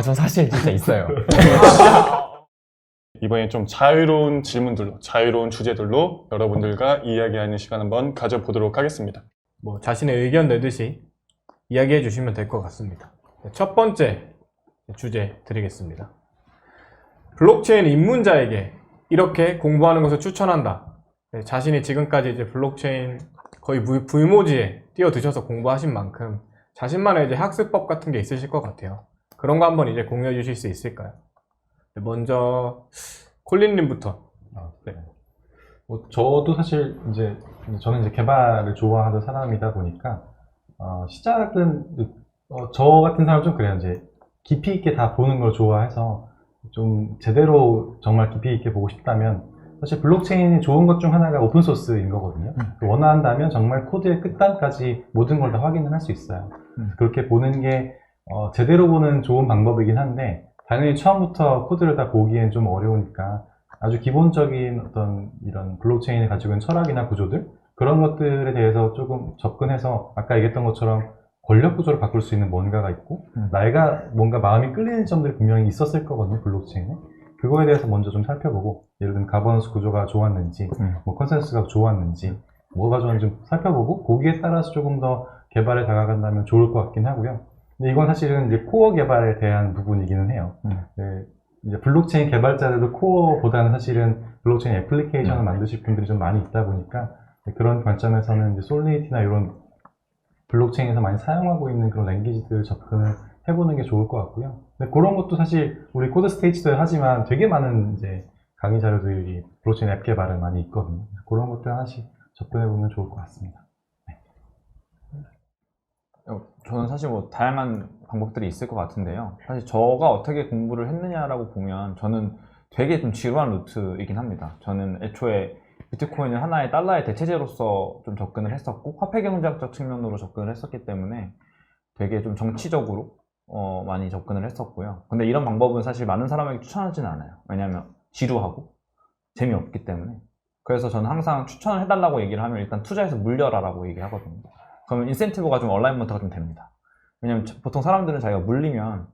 전 사실 진짜 있어요. 이번엔 좀 자유로운 질문들로, 자유로운 주제들로 여러분들과 이야기하는 시간 한번 가져보도록 하겠습니다. 뭐 자신의 의견 내듯이 이야기해 주시면 될 것 같습니다. 첫 번째 주제 드리겠습니다. 블록체인 입문자에게 이렇게 공부하는 것을 추천한다. 자신이 지금까지 이제 블록체인 거의 불모지에 뛰어드셔서 공부하신 만큼 자신만의 이제 학습법 같은 게 있으실 것 같아요. 그런 거 한번 이제 공유해 주실 수 있을까요? 먼저 콜린님부터. 네. 저도 사실 저는 이제 개발을 좋아하는 사람이다 보니까 시작은 저 같은 사람은 좀 그래요. 이제 깊이 있게 다 보는 걸 좋아해서 좀 제대로 정말 깊이 있게 보고 싶다면 사실 블록체인이 좋은 것 중 하나가 오픈소스인 거거든요. 원한다면 정말 코드의 끝단까지 모든 걸 다 확인을 할 수 있어요. 그렇게 보는 게 제대로 보는 좋은 방법이긴 한데 당연히 처음부터 코드를 다 보기엔 좀 어려우니까 아주 기본적인 어떤 이런 블록체인이 가지고 있는 철학이나 구조들 그런 것들에 대해서 조금 접근해서 아까 얘기했던 것처럼 권력 구조를 바꿀 수 있는 뭔가가 있고 내가 뭔가 마음이 끌리는 점들이 분명히 있었을 거거든요, 블록체인에. 그거에 대해서 먼저 좀 살펴보고 예를 들면 가버넌스 구조가 좋았는지 뭐 컨센서스가 좋았는지 뭐가 좋았는지 좀 살펴보고 거기에 따라서 조금 더 개발에 다가간다면 좋을 것 같긴 하고요. 근데 이건 사실은 이제 코어 개발에 대한 부분이기는 해요. 네, 이제 블록체인 개발자들도 코어보다는 사실은 블록체인 애플리케이션을 만드실 분들이 좀 많이 있다 보니까 그런 관점에서는 이제 솔리디티나 이런 블록체인에서 많이 사용하고 있는 그런 랭귀지들 접근을 해보는 게 좋을 것 같고요. 근데 그런 것도 사실 우리 코드 스테이지도 하지만 되게 많은 이제 강의 자료들이 블록체인 앱 개발에 많이 있거든요. 그런 것들 하나씩 접근해보면 좋을 것 같습니다. 저는 사실 뭐 다양한 방법들이 있을 것 같은데요. 사실 저가 어떻게 공부를 했느냐라고 보면 저는 되게 좀 지루한 루트이긴 합니다. 저는 애초에 비트코인을 하나의 달러의 대체제로서 좀 접근을 했었고 화폐 경제학적 측면으로 접근을 했었기 때문에 되게 좀 정치적으로 많이 접근을 했었고요. 근데 이런 방법은 사실 많은 사람에게 추천하지는 않아요. 왜냐하면 지루하고 재미없기 때문에. 그래서 저는 항상 추천을 해달라고 얘기를 하면 일단 투자해서 물려라 라고 얘기하거든요. 그러면 인센티브가 좀 얼라이먼트가 좀 됩니다. 왜냐면 보통 사람들은 자기가 물리면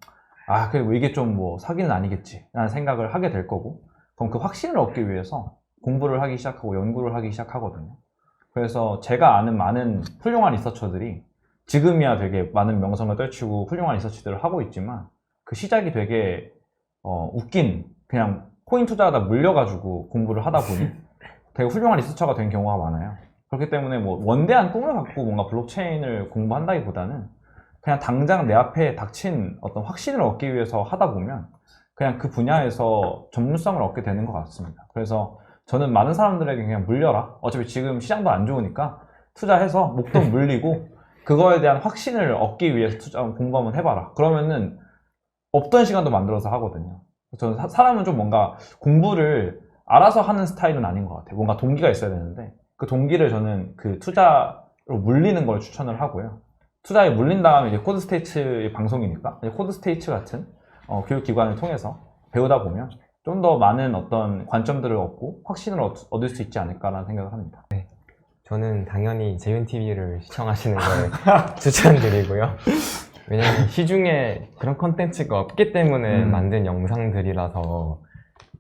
그래 뭐 이게 좀 뭐 사기는 아니겠지 라는 생각을 하게 될 거고, 그럼 그 확신을 얻기 위해서 공부를 하기 시작하고 연구를 하기 시작하거든요. 그래서 제가 아는 많은 훌륭한 리서처들이 지금이야 되게 많은 명성을 떨치고 훌륭한 리서치들을 하고 있지만 그 시작이 되게 웃긴 그냥 코인 투자하다 물려가지고 공부를 하다 보니 되게 훌륭한 리서처가 된 경우가 많아요. 그렇기 때문에 뭐 원대한 꿈을 갖고 뭔가 블록체인을 공부한다기보다는 그냥 당장 내 앞에 닥친 어떤 확신을 얻기 위해서 하다 보면 그냥 그 분야에서 전문성을 얻게 되는 것 같습니다. 그래서 저는 많은 사람들에게 그냥 물려라. 어차피 지금 시장도 안 좋으니까 투자해서 목돈 물리고 그거에 대한 확신을 얻기 위해서 공부 한번 해봐라. 그러면은 없던 시간도 만들어서 하거든요. 저는 사람은 좀 뭔가 공부를 알아서 하는 스타일은 아닌 것 같아요. 뭔가 동기가 있어야 되는데 그 동기를 저는 그 투자로 물리는 걸 추천을 하고요. 투자에 물린 다음에 이제 코드 스테이츠의 방송이니까 이제 코드 스테이츠 같은 교육기관을 통해서 배우다 보면 좀 더 많은 어떤 관점들을 얻고 확신을 얻을 수 있지 않을까라는 생각을 합니다. 네, 저는 당연히 재윤TV를 시청하시는 걸 추천드리고요. 왜냐면 시중에 그런 컨텐츠가 없기 때문에 만든 영상들이라서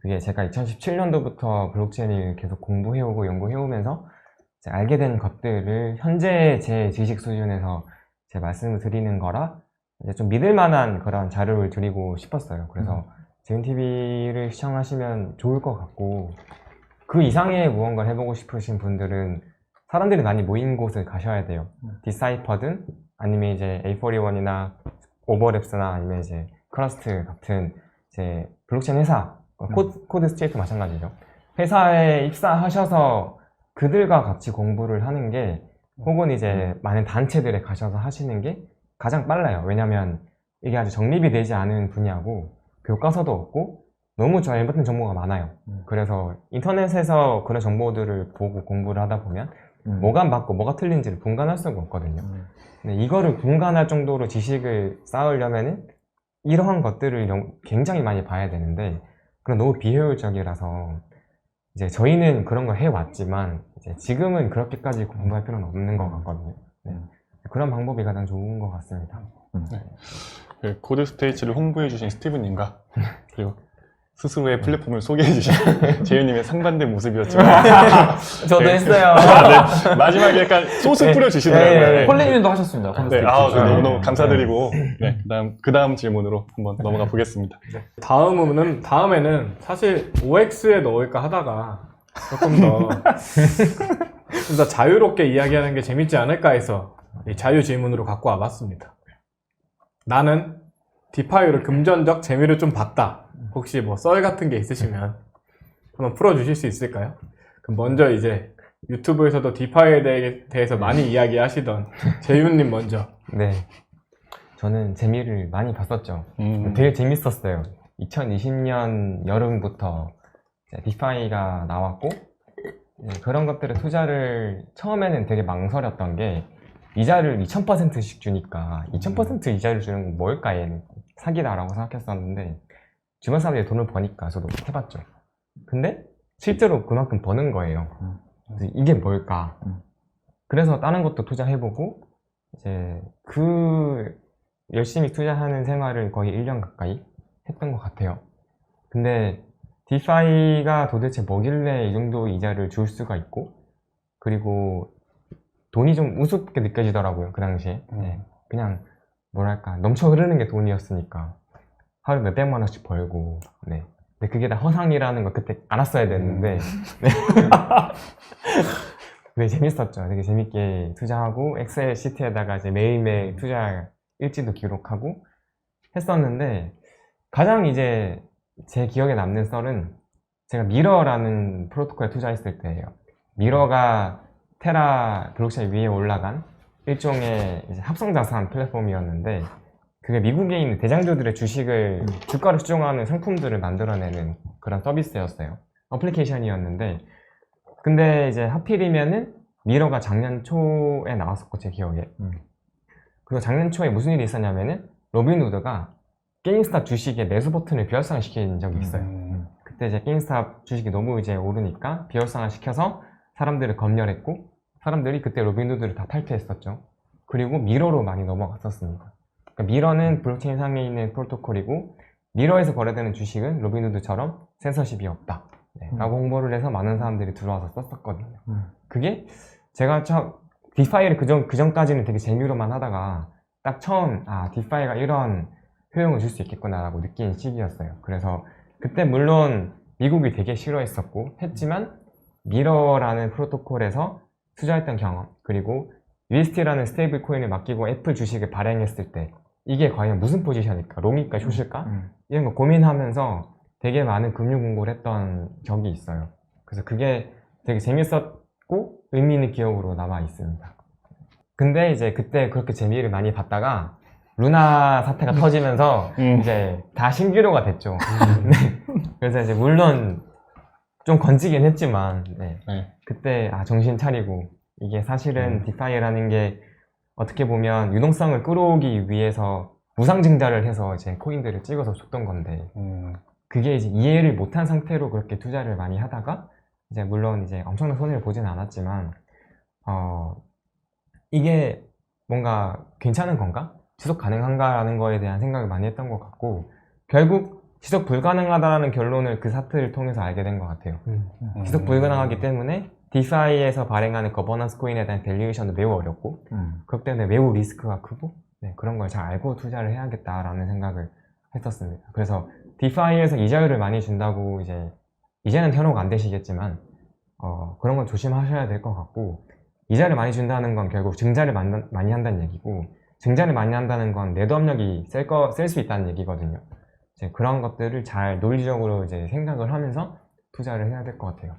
그게 제가 2017년도부터 블록체인을 계속 공부해오고 연구해오면서 알게 된 것들을 현재 제 지식 수준에서 제 말씀을 드리는 거라 이제 좀 믿을 만한 그런 자료를 드리고 싶었어요. 그래서 재윤TV를 시청하시면 좋을 것 같고, 그 이상의 무언가를 해보고 싶으신 분들은 사람들이 많이 모인 곳을 가셔야 돼요. 디사이퍼든 아니면 이제 A41이나 오버랩스나 아니면 이제 크러스트 같은 이제 블록체인 회사, 코드 스테이트 마찬가지죠. 회사에 입사하셔서 그들과 같이 공부를 하는 게, 혹은 이제 많은 단체들에 가셔서 하시는 게 가장 빨라요. 왜냐면 이게 아직 정립이 되지 않은 분야고 교과서도 없고 너무 잘 붙은 정보가 많아요. 그래서 인터넷에서 그런 정보들을 보고 공부를 하다 보면 뭐가 맞고 뭐가 틀린지를 분간할 수가 없거든요. 근데 이거를 분간할 정도로 지식을 쌓으려면은 이러한 것들을 굉장히 많이 봐야 되는데 그건 너무 비효율적이라서 이제 저희는 그런 걸 해왔지만 이제 지금은 그렇게까지 공부할 필요는 없는 것 같거든요. 네. 그런 방법이 가장 좋은 것 같습니다. 그 코드 스테이지를 홍보해주신 스티브님과 그리고 스스로의 플랫폼을 소개해주신 재윤님의 상반된 모습이었지만 저도 했어요. 네, 마지막에 약간 소스 뿌려주시더라고요. 네. 네. 폴리님도 하셨습니다. 네, 너무너무 감사드리고 네, 그다음 질문으로 한번 넘어가 보겠습니다. 다음에는 사실 OX에 넣을까 하다가 조금 더 자유롭게 이야기하는 게 재밌지 않을까 해서 이 자유 질문으로 갖고 와봤습니다. 나는 디파이로 금전적 재미를 좀 봤다. 혹시 뭐 썰 같은 게 있으시면 한번 풀어주실 수 있을까요? 그럼 먼저 이제 유튜브에서도 디파이에 대해서 많이 이야기하시던 재윤님 먼저. 네. 저는 재미를 많이 봤었죠. 되게 재밌었어요. 2020년 여름부터 디파이가 나왔고 그런 것들에 투자를 처음에는 되게 망설였던 게 이자를 2000%씩 주니까 2000% 이자를 주는 건 뭘까 얘는 사기다라고 생각했었는데 주변 사람들이 돈을 버니까 저도 해봤죠. 근데 실제로 그만큼 버는 거예요. 그래서 이게 뭘까? 그래서 다른 것도 투자해보고 이제 열심히 투자하는 생활을 거의 1년 가까이 했던 것 같아요. 근데 디파이가 도대체 뭐길래 이 정도 이자를 줄 수가 있고 그리고 돈이 좀 우습게 느껴지더라고요. 그 당시에. 네. 그냥 뭐랄까 넘쳐 흐르는 게 돈이었으니까 하루 몇백만 원씩 벌고 네. 근데 그게 다 허상이라는 걸 그때 알았어야 됐는데 네. 네, 재밌었죠. 되게 재밌게 투자하고 엑셀 시트에다가 이제 매일매일 투자 일지도 기록하고 했었는데 가장 이제 제 기억에 남는 썰은 제가 미러라는 프로토콜에 투자했을 때예요. 미러가 테라 블록체인 위에 올라간 일종의 이제 합성자산 플랫폼이었는데 그게 미국에 있는 대장주들의 주식을 주가를 수정하는 상품들을 만들어내는 그런 서비스였어요. 어플리케이션이었는데 근데 이제 하필이면은 미러가 작년 초에 나왔었고 제 기억에 그리고 작년 초에 무슨 일이 있었냐면은 로빈후드가 게임스탑 주식의 매수 버튼을 비활성화시킨 적이 있어요. 그때 이제 게임스탑 주식이 너무 이제 오르니까 비활성화 시켜서 사람들을 검열했고 사람들이 그때 로빈후드를 다 탈퇴했었죠. 그리고 미러로 많이 넘어갔었습니다. 그러니까 미러는 블록체인 상에 있는 프로토콜이고 미러에서 거래되는 주식은 로빈후드처럼 센서십이 없다 라고 홍보를 해서 많은 사람들이 들어와서 썼었거든요. 그게 제가 디파이를 그전까지는 되게 재미로만 하다가 딱 처음 디파이가 이런 효용을 줄 수 있겠구나 라고 느낀 시기였어요. 그래서 그때 물론 미국이 되게 싫어했었고 했지만 미러라는 프로토콜에서 투자했던 경험 그리고 USD라는 스테이블 코인을 맡기고 애플 주식을 발행했을 때 이게 과연 무슨 포지션일까? 롱일까? 숏일까? 이런 거 고민하면서 되게 많은 금융 공부를 했던 적이 있어요. 그래서 그게 되게 재밌었고 의미 있는 기억으로 남아 있습니다. 근데 이제 그때 그렇게 재미를 많이 봤다가 루나 사태가 터지면서 이제 다 신기루가 됐죠. 네. 그래서 이제 물론 좀 건지긴 했지만 그때 정신 차리고 이게 사실은 디파이라는 게 어떻게 보면 유동성을 끌어오기 위해서 무상증자를 해서 이제 코인들을 찍어서 줬던 건데 그게 이제 이해를 못한 상태로 그렇게 투자를 많이 하다가 이제 물론 이제 엄청난 손해를 보진 않았지만 이게 뭔가 괜찮은 건가? 지속 가능한가라는 거에 대한 생각을 많이 했던 것 같고 결국 지속 불가능하다는 결론을 그 사태를 통해서 알게 된 것 같아요. 지속 불가능하기 때문에 디파이에서 발행하는 거버넌스 코인에 대한 밸류에이션도 매우 어렵고 그렇기 때문에 매우 리스크가 크고 그런 걸 잘 알고 투자를 해야겠다라는 생각을 했었습니다. 그래서 디파이에서 이자율을 많이 준다고 이제는 현혹 안 되시겠지만 그런 건 조심하셔야 될 것 같고 이자를 많이 준다는 건 결국 증자를 많이 한다는 얘기고 증자를 많이 한다는 건 내도 압력이 셀 수 있다는 얘기거든요. 이제 그런 것들을 잘 논리적으로 이제 생각을 하면서 투자를 해야 될 것 같아요.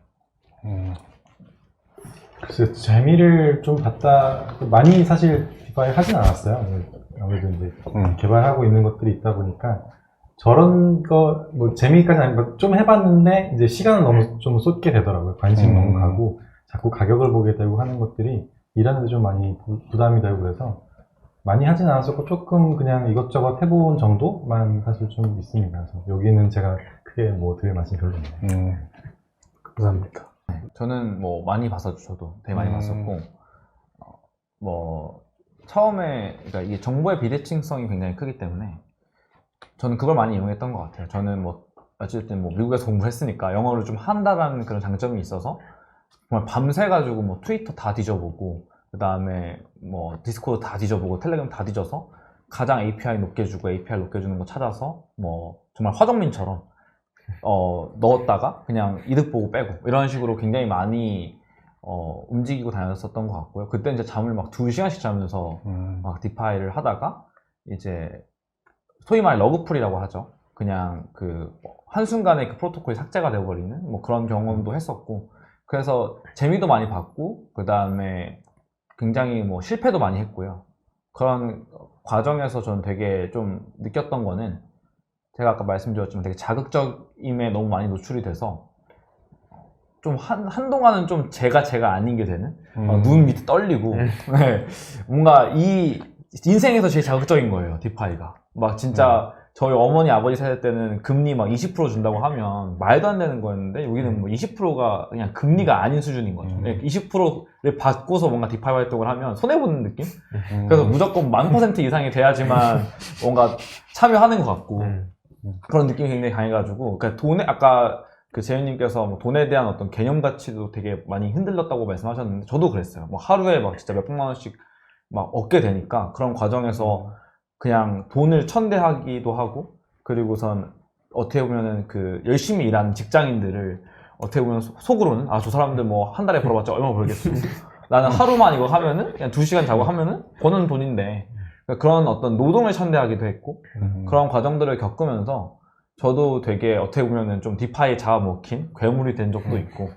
글쎄 재미를 좀 봤다. 많이 사실 디파이 하진 않았어요. 아무래도 이제 개발하고 있는 것들이 있다 보니까 저런 거 뭐 재미까지는 아니고 좀 해봤는데 이제 시간을 너무 좀 쏟게 되더라고요. 관심 너무 가고 자꾸 가격을 보게 되고 하는 것들이 일하는데 좀 많이 부담이 되고 그래서 많이 하진 않았었고 조금 그냥 이것저것 해본 정도만 사실 좀 있습니다. 그래서 여기는 제가 크게 뭐 드릴 말씀이 별로 없네요. 감사합니다. 저는 뭐 많이 봤었죠. 저도 되게 많이 봤었고 처음에 그러니까 이게 정보의 비대칭성이 굉장히 크기 때문에 저는 그걸 많이 이용했던 것 같아요. 저는 뭐 어쨌든 뭐 미국에서 공부했으니까 영어를 좀 한다라는 그런 장점이 있어서 정말 밤새 가지고 뭐 트위터 다 뒤져보고 그 다음에 뭐 디스코드 다 뒤져보고 텔레그램 다 뒤져서 가장 API 높게 주고 API 높게 주는 거 찾아서 뭐 정말 화정민처럼 넣었다가 그냥 이득 보고 빼고 이런 식으로 굉장히 많이 움직이고 다녔었던 것 같고요. 그때 이제 잠을 막 2시간씩 자면서 막 디파이를 하다가 이제 소위 말 러그풀이라고 하죠. 그냥 그 한순간에 그 프로토콜이 삭제가 되어버리는 뭐 그런 경험도 했었고 그래서 재미도 많이 봤고 그 다음에 굉장히 뭐 실패도 많이 했고요. 그런 과정에서 저는 되게 좀 느꼈던 거는 제가 아까 말씀드렸지만 되게 자극적임에 너무 많이 노출이 돼서 좀 한동안은 좀 제가 아닌 게 되는 눈 밑에 떨리고 네. 뭔가 이 인생에서 제일 자극적인 거예요. 디파이가 막 진짜 저희 어머니 아버지 세대 때는 금리 막 20% 준다고 하면 말도 안 되는 거였는데 여기는 뭐 20%가 그냥 금리가 아닌 수준인 거죠. 20%를 받고서 뭔가 디파이 활동을 하면 손해보는 느낌? 그래서 무조건 10,000% 이상이 돼야지만 뭔가 참여하는 것 같고 그런 느낌이 굉장히 강해가지고 그러니까 돈에 아까 그 재윤님께서 뭐 돈에 대한 어떤 개념 가치도 되게 많이 흔들렸다고 말씀하셨는데 저도 그랬어요. 뭐 하루에 막 진짜 몇백만 원씩 막 얻게 되니까 그런 과정에서 그냥 돈을 천대하기도 하고 그리고선 어떻게 보면은 그 열심히 일하는 직장인들을 어떻게 보면 속으로는 아 저 사람들 뭐 한 달에 벌어봤자 얼마 벌겠어. 나는 하루만 이거 하면은 그냥 2시간 자고 하면은 버는 돈인데 그러니까 그런 어떤 노동을 천대하기도 했고 그런 과정들을 겪으면서 저도 되게 어떻게 보면은 좀 디파이에 잡아먹힌 괴물이 된 적도 있고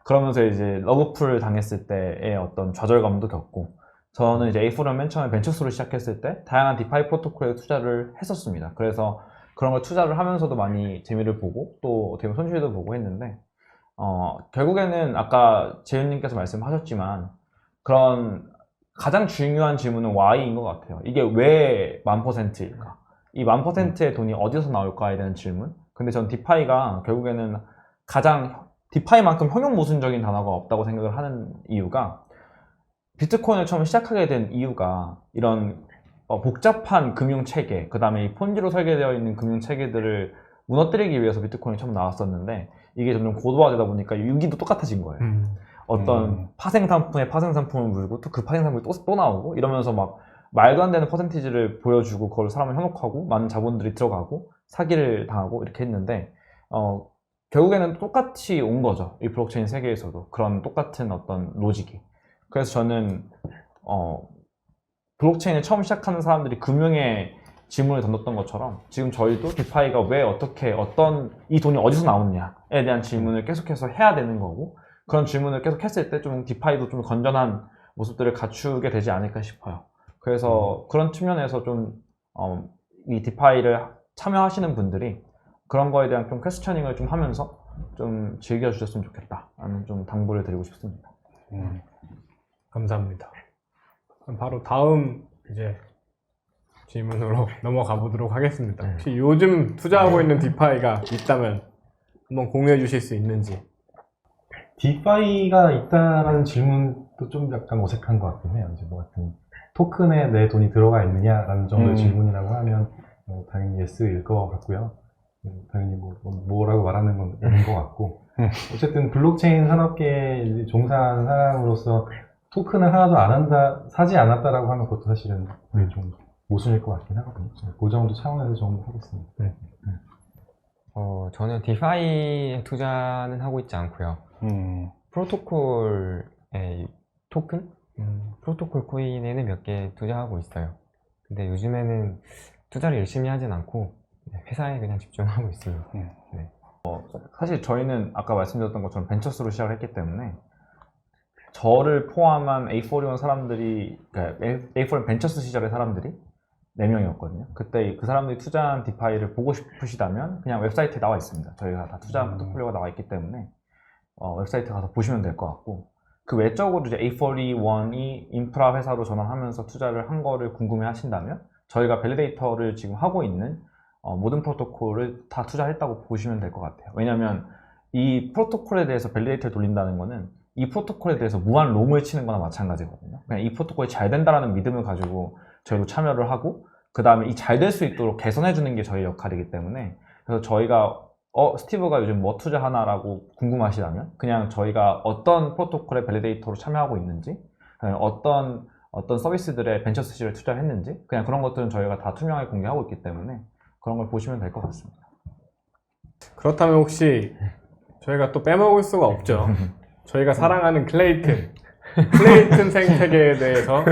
그러면서 이제 러브풀 당했을 때의 어떤 좌절감도 겪고 저는 이제 A4를 맨 처음에 벤처스로 시작했을 때 다양한 디파이 프로토콜에 투자를 했었습니다. 그래서 그런 걸 투자를 하면서도 많이 재미를 보고 또 어떻게 보면 손실도 보고 했는데 결국에는 아까 재윤님께서 말씀하셨지만 그런 가장 중요한 질문은 Why인 것 같아요. 이게 왜 10,000%일까? 이 10,000%의 돈이 어디서 나올까에 대한 질문. 근데 전 디파이가 결국에는 가장 디파이만큼 효용 모순적인 단어가 없다고 생각을 하는 이유가 비트코인을 처음 시작하게 된 이유가 이런 복잡한 금융 체계, 그 다음에 이 폰지로 설계되어 있는 금융 체계들을 무너뜨리기 위해서 비트코인이 처음 나왔었는데 이게 점점 고도화되다 보니까 유기도 똑같아진 거예요. 어떤 파생 상품에 파생 상품을 물고 또 그 파생 상품이 또 나오고 이러면서 막 말도 안 되는 퍼센티지를 보여주고 그걸 사람을 현혹하고 많은 자본들이 들어가고 사기를 당하고 이렇게 했는데 결국에는 똑같이 온 거죠. 이 블록체인 세계에서도 그런 똑같은 어떤 로직이. 그래서 저는 블록체인을 처음 시작하는 사람들이 금융에 질문을 던졌던 것처럼 지금 저희도 디파이가 왜 어떻게 이 돈이 어디서 나오느냐에 대한 질문을 계속해서 해야 되는 거고 그런 질문을 계속 했을 때 좀 디파이도 좀 건전한 모습들을 갖추게 되지 않을까 싶어요. 그래서 그런 측면에서 좀 이 디파이를 참여하시는 분들이 그런 거에 대한 좀 퀘스처닝을 좀 하면서 좀 즐겨주셨으면 좋겠다 라는 좀 당부를 드리고 싶습니다. 감사합니다. 그럼 바로 다음 이제 질문으로 넘어가 보도록 하겠습니다. 혹시 요즘 투자하고 있는 디파이가 있다면 한번 공유해 주실 수 있는지. 디파이가 있다라는 질문도 좀 약간 어색한 것 같긴 해요. 이제 뭐 같은 토큰에 내 돈이 들어가 있느냐라는 정도의 질문이라고 하면 당연히 예스일 것 같고요. 당연히 뭐라고 말하는 건 아닌 것 같고 어쨌든 블록체인 산업계에 종사하는 사람으로서 토큰을 하나도 안 한다, 사지 않았다라고 하면 그것도 사실은 좀 모순일 것 같긴 하거든요. 그 정도 차원에서 정리하겠습니다. 저는 디파이에 투자는 하고 있지 않고요. 프로토콜의 토큰? 프로토콜 코인에는 몇 개 투자하고 있어요. 근데 요즘에는 투자를 열심히 하진 않고 회사에 그냥 집중하고 있습니다. 네. 사실 저희는 아까 말씀드렸던 것처럼 벤처스로 시작을 했기 때문에 저를 포함한 A4원 사람들이 그러니까 A4원 벤처스 시절의 사람들이 4명이었거든요. 그때 그 사람들이 투자한 디파이를 보고 싶으시다면 그냥 웹사이트에 나와 있습니다. 저희가 다 투자 포트폴리오가 나와 있기 때문에 웹사이트 가서 보시면 될 것 같고 그 외적으로 이제 A41이 인프라 회사로 전환하면서 투자를 한 거를 궁금해 하신다면 저희가 밸리데이터를 지금 하고 있는 모든 프로토콜을 다 투자했다고 보시면 될 것 같아요. 왜냐하면 이 프로토콜에 대해서 밸리데이터를 돌린다는 거는 이 프로토콜에 대해서 무한 롱을 치는 거나 마찬가지거든요. 그냥 이 프로토콜이 잘 된다라는 믿음을 가지고 저희도 참여를 하고 그 다음에 이 잘 될 수 있도록 개선해 주는 게 저희 역할이기 때문에 그래서 저희가 스티브가 요즘 뭐 투자하나라고 궁금하시다면 그냥 저희가 어떤 프로토콜의 밸리데이터로 참여하고 있는지 어떤 서비스들의 벤처 스시를 투자를 했는지 그냥 그런 것들은 저희가 다 투명하게 공개하고 있기 때문에 그런 걸 보시면 될 것 같습니다. 그렇다면 혹시 저희가 또 빼먹을 수가 없죠. 저희가 사랑하는 클레이튼 생태계에 대해서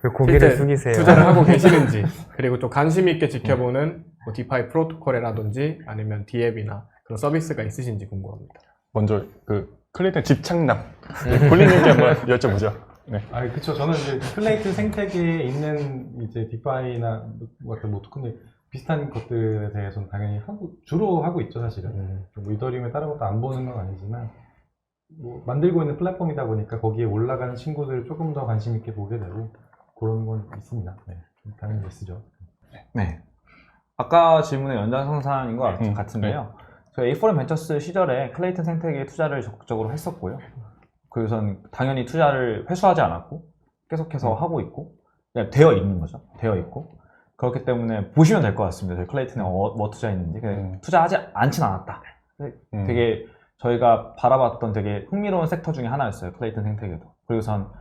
왜 고개를 실제 숙이세요? 투자를 하고 계시는지 그리고 또 관심 있게 지켜보는 뭐 디파이 프로토콜이라든지 아니면 디앱이나 그런 서비스가 있으신지 궁금합니다. 먼저 그 클레이튼 집착남 콜린님께 한번 여쭤보죠. 네. 그쵸. 저는 이제 클레이튼 생태계에 있는 이제 디파이나 뭐 토큰들 비슷한 것들에 대해서는 당연히 주로 하고 있죠, 사실은. 뭐 이더리움에 다른 것도 안 보는 건 아니지만, 뭐 만들고 있는 플랫폼이다 보니까 거기에 올라가는 친구들을 조금 더 관심 있게 보게 되고, 그런 건 있습니다. 네. 당연히 쓰죠. 네. 아까 질문의 연장선상인 것 같은데요. 저희 A4M 벤처스 시절에 클레이튼 생태계에 투자를 적극적으로 했었고요. 그래서는 당연히 투자를 회수하지 않았고 계속해서 하고 있고 그냥 되어 있는 거죠. 되어 있고 그렇기 때문에 보시면 될 것 같습니다. 저희 클레이튼에 뭐 투자했는지 투자하지 않진 않았다. 되게 저희가 바라봤던 되게 흥미로운 섹터 중에 하나였어요. 클레이튼 생태계도. 그리고선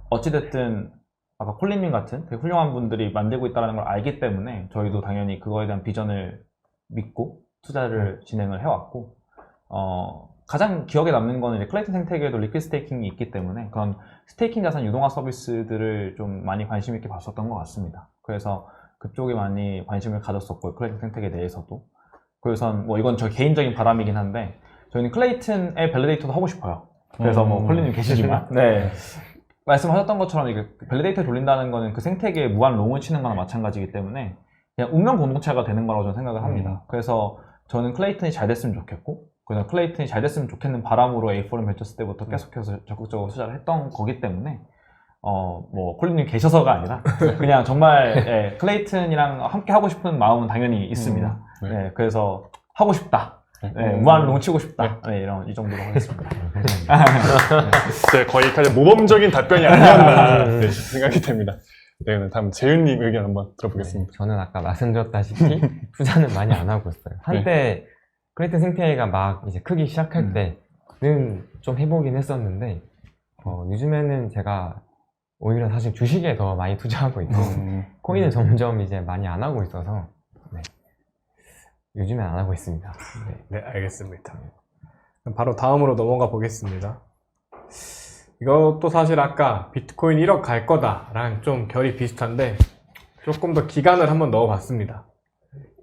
어찌됐든 아까 콜린님 같은 되게 훌륭한 분들이 만들고 있다는 걸 알기 때문에 저희도 당연히 그거에 대한 비전을 믿고 투자를 진행을 해왔고 가장 기억에 남는 거는 이제 클레이튼 생태계에도 리퀴드 스테이킹이 있기 때문에 그런 스테이킹 자산 유동화 서비스들을 좀 많이 관심 있게 봤었던 것 같습니다. 그래서 그쪽에 많이 관심을 가졌었고 클레이튼 생태계 내에서도 그래서 뭐 이건 저 개인적인 바람이긴 한데 저희는 클레이튼의 밸리데이터도 하고 싶어요. 그래서 뭐 콜린님 계시지만 네. 말씀하셨던 것처럼 이게 밸리데이터 돌린다는 거는 그 생태계에 무한 롱을 치는 거나 마찬가지이기 때문에 그냥 운명 공동체가 되는 거라고 저는 생각을 합니다. 그래서 저는 클레이튼이 잘 됐으면 좋겠고 그래서 클레이튼이 잘 됐으면 좋겠는 바람으로 A4M 벤처스 때부터 계속해서 적극적으로 투자를 했던 거기 때문에 뭐 콜린님 계셔서가 아니라 그냥 정말 클레이튼이랑 함께 하고 싶은 마음은 당연히 있습니다. 네, 그래서 하고 싶다. 네, 무한 롱 치고 싶다. 네, 이 정도로 하겠습니다. 거의 가장 모범적인 답변이 아니었나 생각이 됩니다. 네, 다음 재윤님 의견 한번 들어보겠습니다. 저는 아까 말씀드렸다시피 투자는 많이 안 하고 있어요. 한때 클레이튼 생태계가 막 이제 크기 시작할 때는 좀 해보긴 했었는데 요즘에는 제가 오히려 사실 주식에 더 많이 투자하고 있고 코인은 점점 이제 많이 안 하고 있어서 네. 요즘엔 안 하고 있습니다. 네, 알겠습니다. 그럼 바로 다음으로 넘어가 보겠습니다. 이것도 사실 아까 비트코인 1억 갈 거다랑 좀 결이 비슷한데 조금 더 기간을 한번 넣어봤습니다.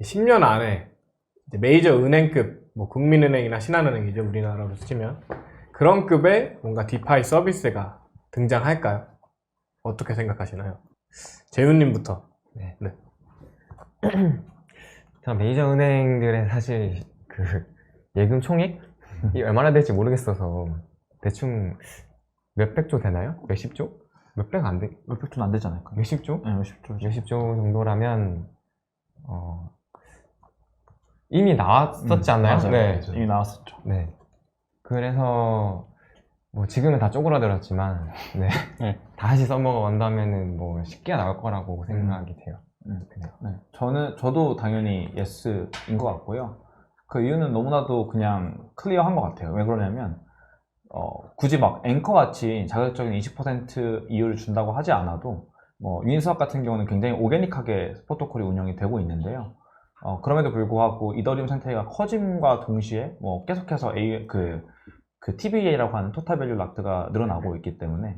10년 안에 이제 메이저 은행급, 뭐 국민은행이나 신한은행이죠, 우리나라로 치면 그런 급의 뭔가 디파이 서비스가 등장할까요? 어떻게 생각하시나요? 재윤님부터. 네. 전 메이저 은행들의 사실 그 예금 총액이 얼마나 될지 모르겠어서 대충 몇백 조 되나요? 몇십 조? 몇백 안 돼? 몇백 조는 안 되지 않을까요? 몇십 조? 네, 몇십 조. 몇십 조 정도라면 이미 나왔었지 않나요? 맞아요. 네. 이미 나왔었죠. 네. 그래서 뭐 지금은 다 쪼그라들었지만 네. 다시 써먹어 간다면은 뭐 쉽게 나올 거라고 생각이 돼요. 네. 저도 당연히 예스인 것 같고요. 그 이유는 너무나도 그냥 클리어한 것 같아요. 왜 그러냐면 굳이 막 앵커 같이 자극적인 20% 이율을 준다고 하지 않아도 뭐 유니스왑 같은 경우는 굉장히 오게닉하게 프로토콜이 운영이 되고 있는데요. 그럼에도 불구하고 이더리움 생태계가 커짐과 동시에 뭐 계속해서 그 TVA라고 하는 토탈 밸류 락드가 늘어나고 있기 때문에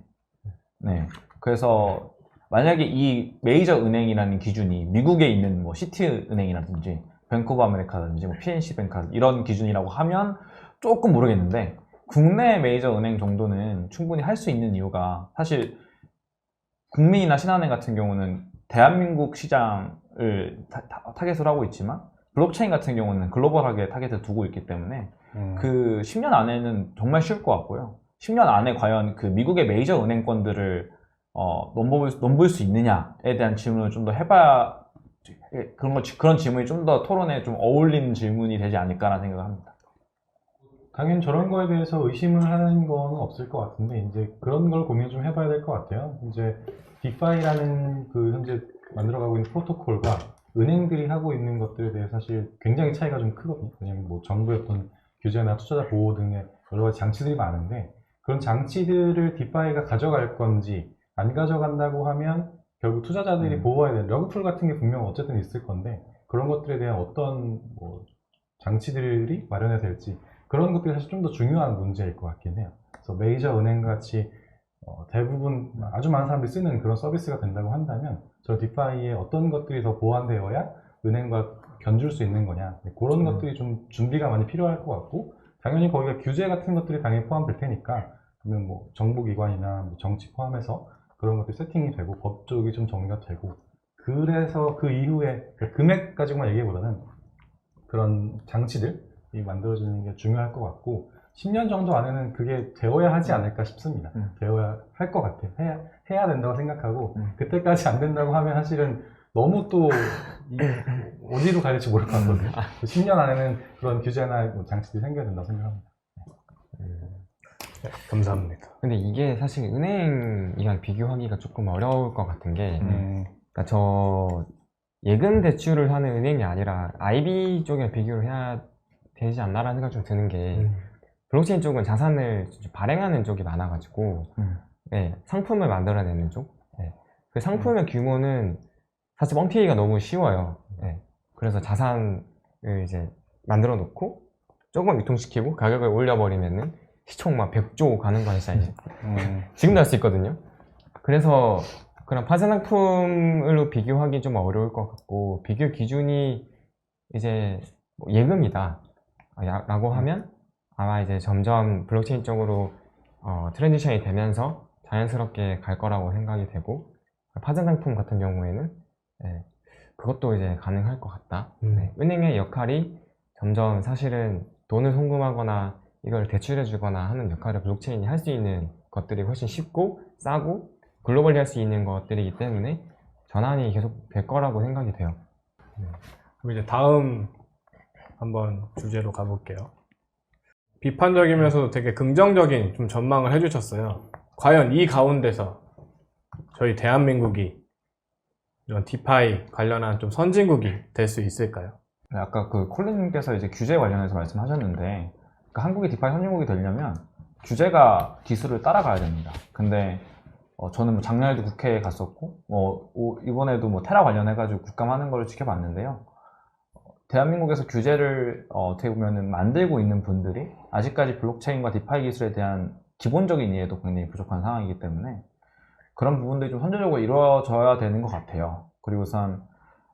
네. 그래서 만약에 이 메이저 은행이라는 기준이 미국에 있는 뭐 시티 은행이라든지 뱅크 오브 아메리카라든지 뭐 PNC 뱅크 이런 기준이라고 하면 조금 모르겠는데 국내 메이저 은행 정도는 충분히 할 수 있는 이유가 사실 국민이나 신한은행 같은 경우는 대한민국 시장을 타겟으로 하고 있지만 블록체인 같은 경우는 글로벌하게 타겟을 두고 있기 때문에 그 10년 안에는 정말 쉬울 것 같고요. 10년 안에 과연 그 미국의 메이저 은행권들을 넘볼 수 있느냐에 대한 질문을 좀 더 해봐야 그런 질문이 좀 더 토론에 좀 어울리는 질문이 되지 않을까라는 생각을 합니다. 당연히 저런 거에 대해서 의심을 하는 거는 없을 것 같은데, 이제 그런 걸 고민 좀 해봐야 될 것 같아요. 이제 디파이라는 그 현재 만들어가고 있는 프로토콜과 은행들이 하고 있는 것들에 대해 사실 굉장히 차이가 좀 크거든요. 왜냐면 뭐 정부의 어떤 규제나 투자자 보호 등의 여러 가지 장치들이 많은데, 그런 장치들을 디파이가 가져갈 건지 안 가져간다고 하면 결국 투자자들이 보호해야 되는 러그풀 같은 게 분명 어쨌든 있을 건데, 그런 것들에 대한 어떤 뭐 장치들이 마련해야 될지, 그런 것들이 사실 좀 더 중요한 문제일 것 같긴 해요. 그래서 메이저 은행 같이 대부분 아주 많은 사람들이 쓰는 그런 서비스가 된다고 한다면, 저 디파이에 어떤 것들이 더 보완되어야 은행과 견줄 수 있는 거냐, 그런 것들이 좀 준비가 많이 필요할 것 같고, 당연히 거기가 규제 같은 것들이 당연히 포함될 테니까, 그러면 뭐 정부기관이나 뭐 정치 포함해서 그런 것들이 세팅이 되고 법 쪽이 좀 정리가 되고, 그래서 그 이후에 금액 가지고만 얘기보다는 그런 장치들이 만들어지는 게 중요할 것 같고, 10년 정도 안에는 그게 되어야 하지 않을까 싶습니다. 되어야 할 것 같아요. 해야 된다고 생각하고, 그때까지 안 된다고 하면 사실은 너무 또 어디로 가야 될지 모를 것 같거든요. 10년 안에는 그런 규제나 뭐 장치들이 생겨야 된다고 생각합니다. 네, 감사합니다. 근데 이게 사실 은행이랑 비교하기가 조금 어려울 것 같은 게, 그러니까 저 예금 대출을 하는 은행이 아니라 IB 쪽에 비교를 해야 되지 않나라는 생각이 좀 드는 게, 블록체인 쪽은 자산을 발행하는 쪽이 많아가지고, 네, 상품을 만들어내는 쪽. 네. 그 상품의 규모는 사실 뻥튀기가 너무 쉬워요. 네. 그래서 자산을 이제 만들어 놓고 조금 유통시키고 가격을 올려버리면은 시총 막 100조 가는 거 진짜 이제 지금도 할 수 있거든요. 그래서 그런 파생상품으로 비교하기 좀 어려울 것 같고, 비교 기준이 이제 뭐 예금이다 라고 하면 아마 이제 점점 블록체인 쪽으로 트랜지션이 되면서 자연스럽게 갈 거라고 생각이 되고, 파생상품 같은 경우에는 네, 그것도 이제 가능할 것 같다. 네, 은행의 역할이 점점 사실은 돈을 송금하거나 이걸 대출해 주거나 하는 역할을 블록체인이 할 수 있는 것들이 훨씬 쉽고 싸고 글로벌리 할 수 있는 것들이기 때문에 전환이 계속 될 거라고 생각이 돼요. 그럼 이제 다음 한번 주제로 가볼게요. 비판적이면서도 되게 긍정적인 좀 전망을 해주셨어요. 과연 이 가운데서 저희 대한민국이 이런 디파이 관련한 좀 선진국이 될 수 있을까요? 네, 아까 그 콜린님께서 이제 규제 관련해서 말씀하셨는데, 그러니까 한국이 디파이 선진국이 되려면 규제가 기술을 따라가야 됩니다. 근데 저는 뭐 작년에도 국회에 갔었고, 이번에도 뭐 테라 관련해가지고 국감하는 걸 지켜봤는데요. 대한민국에서 규제를 어떻게 보면은 만들고 있는 분들이 아직까지 블록체인과 디파이 기술에 대한 기본적인 이해도 굉장히 부족한 상황이기 때문에 그런 부분들이 좀 선제적으로 이루어져야 되는 것 같아요. 그리고 우선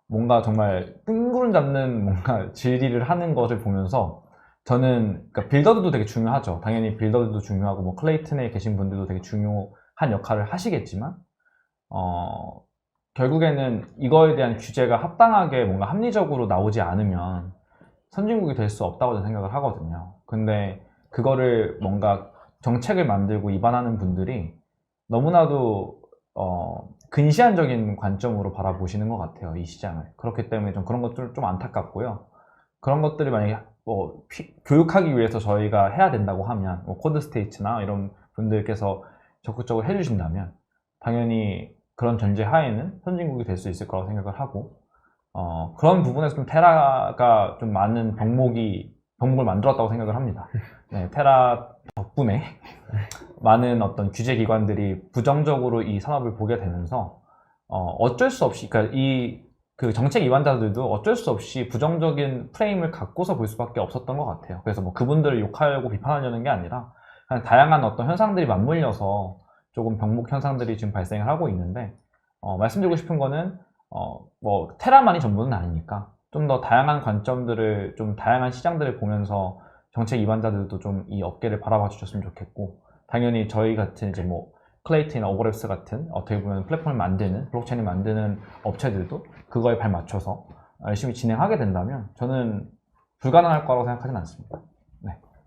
뭔가 정말 끈구름 잡는 뭔가 질의를 하는 것을 보면서 저는, 그러니까 빌더들도 되게 중요하죠. 당연히 빌더들도 중요하고 뭐 클레이튼에 계신 분들도 되게 중요한 역할을 하시겠지만 결국에는 이거에 대한 규제가 합당하게 뭔가 합리적으로 나오지 않으면 선진국이 될 수 없다고 저는 생각을 하거든요. 근데 그거를 뭔가 정책을 만들고 입안하는 분들이 너무나도 근시안적인 관점으로 바라보시는 것 같아요, 이 시장을. 그렇기 때문에 좀 그런 것들 좀 안타깝고요. 그런 것들이 만약에 교육하기 위해서 저희가 해야 된다고 하면 코드 스테이츠나 이런 분들께서 적극적으로 해주신다면 당연히 그런 전제 하에는 선진국이 될 수 있을 거라고 생각을 하고, 그런 부분에서 좀 테라가 좀 많은 병목을 만들었다고 생각을 합니다. 네, 테라 덕분에 많은 어떤 규제 기관들이 부정적으로 이 산업을 보게 되면서 어쩔 수 없이, 그러니까 그 정책 위반자들도 어쩔 수 없이 부정적인 프레임을 갖고서 볼 수밖에 없었던 것 같아요. 그래서 뭐 그분들을 욕하려고 비판하려는 게 아니라 그냥 다양한 어떤 현상들이 맞물려서 조금 병목 현상들이 지금 발생을 하고 있는데, 말씀드리고 싶은 거는 뭐 테라만이 전부는 아니니까 좀 더 다양한 관점들을, 좀 다양한 시장들을 보면서 정책 위반자들도 좀 이 업계를 바라봐 주셨으면 좋겠고, 당연히 저희 같은 이제 뭐 클레이튼이나 오버랩스 같은 어떻게 보면 플랫폼을 만드는, 블록체인을 만드는 업체들도 그거에 발맞춰서 열심히 진행하게 된다면 저는 불가능할 거라고 생각하진 않습니다.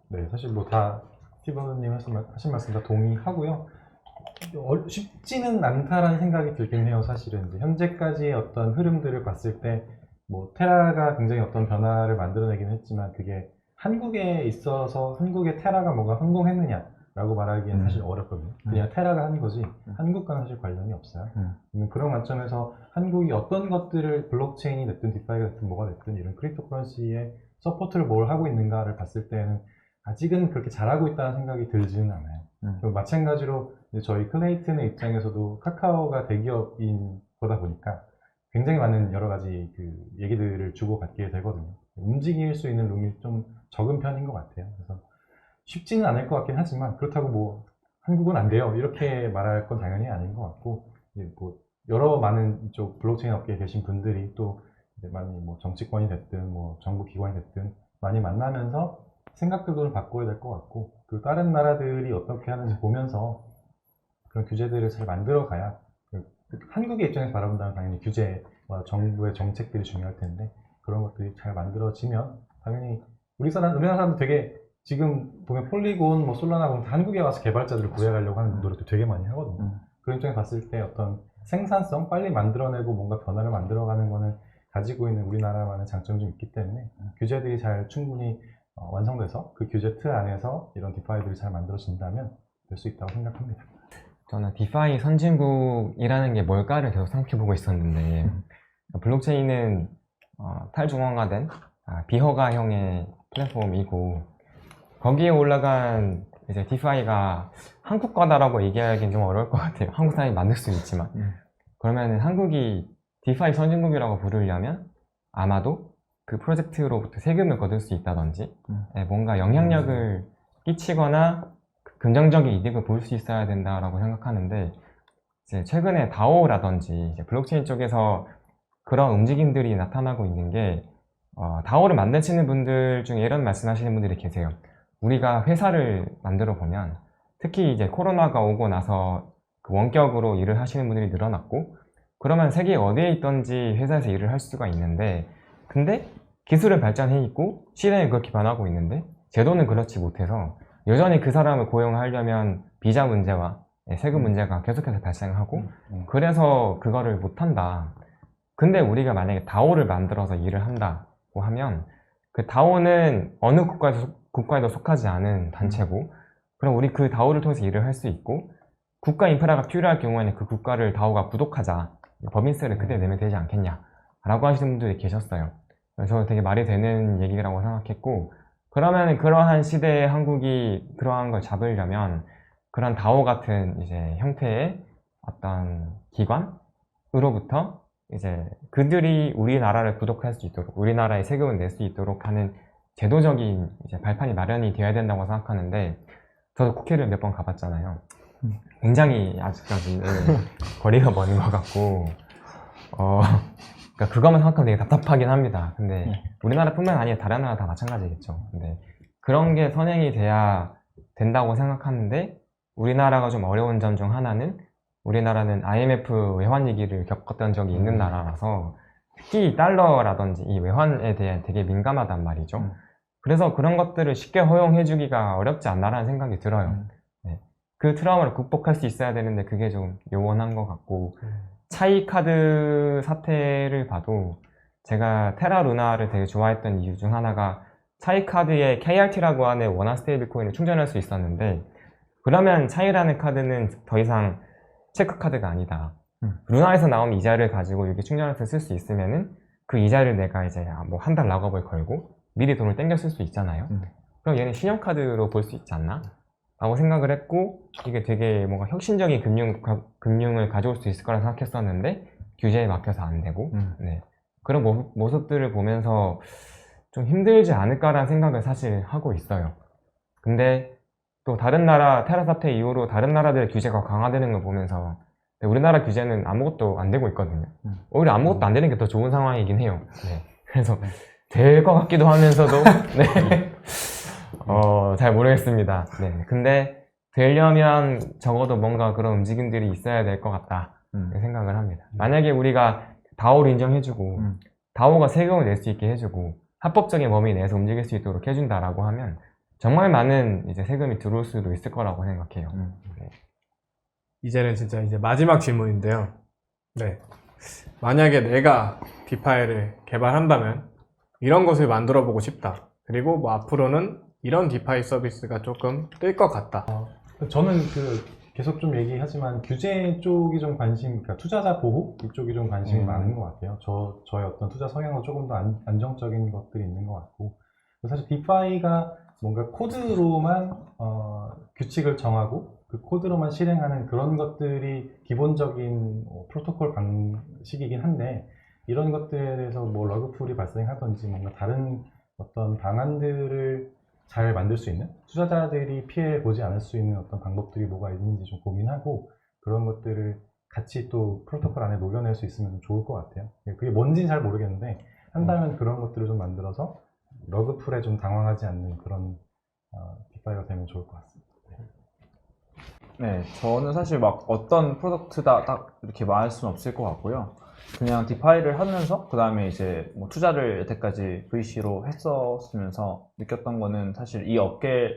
네, 사실 뭐 다 스티븐님 하신 말씀 다 동의하고요. 쉽지는 않다라는 생각이 들긴 해요. 사실은 이제 현재까지의 어떤 흐름들을 봤을 때 뭐 테라가 굉장히 어떤 변화를 만들어내긴 했지만 그게 한국에 있어서 한국의 테라가 뭔가 성공했느냐라고 말하기엔 사실 어렵거든요. 그냥 테라가 한 거지 한국과는 사실 관련이 없어요. 그런 관점에서 한국이 어떤 것들을 블록체인이 됐든 디파이가 됐든 뭐가 됐든 이런 크립토커런시의 서포트를 뭘 하고 있는가를 봤을 때는 아직은 그렇게 잘하고 있다는 생각이 들지는 않아요. 그리고 마찬가지로 이제 저희 클레이튼의 입장에서도 카카오가 대기업인 거다 보니까 굉장히 많은 여러 가지 그 얘기들을 주고받게 되거든요. 움직일 수 있는 룸이 좀 적은 편인 것 같아요. 그래서 쉽지는 않을 것 같긴 하지만 그렇다고 뭐 한국은 안 돼요 이렇게 말할 건 당연히 아닌 것 같고 이제 뭐 여러 많은 이쪽 블록체인 업계에 계신 분들이 또 이제 많이 뭐 정치권이 됐든 뭐 정부 기관이 됐든 많이 만나면서 생각들도 좀 바꿔야 될 것 같고 그 다른 나라들이 어떻게 하는지 보면서 그런 규제들을 잘 만들어 가야 한국의 입장에서 바라본다면 당연히 규제와 정부의 정책들이 중요할 텐데 그런 것들이 잘 만들어지면 당연히 우리나라 사람들 되게 지금 보면 폴리곤, 뭐 솔라나 보면 한국에 와서 개발자들을 구해가려고 하는 노력도 되게 많이 하거든요. 그런 입장에서 봤을 때 어떤 생산성, 빨리 만들어내고 뭔가 변화를 만들어가는 거는 가지고 있는 우리나라만의 장점이 좀 있기 때문에 규제들이 잘 충분히 완성돼서 그 규제 틀 안에서 이런 디파이들이 잘 만들어진다면 될 수 있다고 생각합니다. 저는 디파이 선진국이라는 게 뭘까를 계속 생각해보고 있었는데 블록체인은 탈중앙화된 비허가형의 플랫폼이고 거기에 올라간 이제 디파이가 한국 거다라고 얘기하기는 좀 어려울 것 같아요. 한국 사람이 만들 수는 있지만 그러면 한국이 디파이 선진국이라고 부르려면 아마도 그 프로젝트로부터 세금을 거둘 수 있다든지 뭔가 영향력을 끼치거나 긍정적인 이득을 볼 수 있어야 된다라고 생각하는데 이제 최근에 다오라든지 이제 블록체인 쪽에서 그런 움직임들이 나타나고 있는 게 다오를 만드시는 분들 중에 이런 말씀하시는 분들이 계세요. 우리가 회사를 만들어 보면 특히 이제 코로나가 오고 나서 그 원격으로 일을 하시는 분들이 늘어났고 그러면 세계 어디에 있든지 회사에서 일을 할 수가 있는데 근데 기술은 발전해 있고 시대는 그렇게 변하고 있는데 제도는 그렇지 못해서 여전히 그 사람을 고용하려면 비자 문제와 세금 문제가 계속해서 발생하고 그래서 그거를 못한다. 근데 우리가 만약에 다오를 만들어서 일을 한다고 하면 그 다오는 어느 국가에도 속하지 않은 단체고 그럼 우리 그 다오를 통해서 일을 할 수 있고 국가 인프라가 필요할 경우에는 그 국가를 다오가 구독하자 법인세를 그때 내면 되지 않겠냐 라고 하시는 분들이 계셨어요. 그래서 되게 말이 되는 얘기라고 생각했고 그러면 그러한 시대에 한국이 그러한 걸 잡으려면 그런 다오 같은 이제 형태의 어떤 기관으로부터 이제 그들이 우리나라를 구독할 수 있도록 우리나라에 세금을 낼 수 있도록 하는 제도적인 이제 발판이 마련이 되어야 된다고 생각하는데 저도 국회를 몇 번 가봤잖아요. 굉장히 아직까지 거리가 먼 것 같고 그러니까 그것만 생각하면 되게 답답하긴 합니다. 근데 우리나라뿐만 아니라 다른 나라 다 마찬가지겠죠. 근데 그런 게 선행이 돼야 된다고 생각하는데 우리나라가 좀 어려운 점 중 하나는 우리나라는 IMF 외환 위기를 겪었던 적이 있는 나라라서 특히 달러라든지 이 외환에 대해 되게 민감하단 말이죠. 그래서 그런 것들을 쉽게 허용해주기가 어렵지 않나라는 생각이 들어요. 네. 그 트라우마를 극복할 수 있어야 되는데 그게 좀 요원한 것 같고 차이카드 사태를 봐도 제가 테라 루나를 되게 좋아했던 이유 중 하나가 차이카드에 KRT라고 하는 원화 스테이블 코인을 충전할 수 있었는데 그러면 차이라는 카드는 더 이상 체크카드가 아니다. 루나에서 나온 이자를 가지고 이렇게 충전해서 쓸 수 있으면은 그 이자를 내가 이제 뭐 한 달 락업을 걸고 미리 돈을 땡겨 쓸 수 있잖아요. 그럼 얘는 신용카드로 볼 수 있지 않나? 라고 생각을 했고 이게 되게 뭔가 혁신적인 금융을 가져올 수 있을 거라 생각했었는데 규제에 막혀서 안 되고 네. 그런 모습들을 보면서 좀 힘들지 않을까라는 생각을 사실 하고 있어요. 근데 또 다른 나라 테라 사태 이후로 다른 나라들의 규제가 강화되는 걸 보면서 우리나라 규제는 아무것도 안 되고 있거든요. 오히려 아무것도 안 되는 게 더 좋은 상황이긴 해요. 네. 그래서 될 것 같기도 하면서도 네. 잘 모르겠습니다. 네. 근데 되려면 적어도 뭔가 그런 움직임들이 있어야 될 것 같다 생각을 합니다. 만약에 우리가 다오를 인정해주고 다오가 세금을 낼 수 있게 해주고 합법적인 범위 내에서 움직일 수 있도록 해준다라고 하면 정말 많은 이제 세금이 들어올 수도 있을 거라고 생각해요. 네. 이제는 진짜 이제 마지막 질문인데요. 네. 만약에 내가 디파이를 개발한다면 이런 것을 만들어 보고 싶다. 그리고 뭐 앞으로는 이런 디파이 서비스가 조금 뜰 것 같다. 저는 계속 좀 얘기하지만 규제 쪽이 좀 그러니까 투자자 보호 이쪽이 좀 관심이 많은 것 같아요. 저의 어떤 투자 성향도 조금 더 안정적인 것들이 있는 것 같고, 사실 디파이가 뭔가 코드로만 규칙을 정하고 그 코드로만 실행하는 그런 것들이 기본적인 프로토콜 방식이긴 한데, 이런 것들에 대해서 뭐 러그풀이 발생하든지 뭔가 다른 어떤 방안들을 잘 만들 수 있는, 투자자들이 피해 보지 않을 수 있는 어떤 방법들이 뭐가 있는지 좀 고민하고, 그런 것들을 같이 또 프로토콜 안에 녹여낼 수 있으면 좀 좋을 것 같아요. 그게 뭔지는 잘 모르겠는데 한다면 그런 것들을 좀 만들어서 러그풀에 좀 당황하지 않는 그런 디파이가 되면 좋을 것 같습니다. 네, 저는 사실 막 어떤 프로덕트다 딱 이렇게 말할 수는 없을 것 같고요. 그냥 디파이를 하면서 그 다음에 이제 뭐 투자를 여태까지 VC로 했었으면서 느꼈던 거는, 사실 이 업계,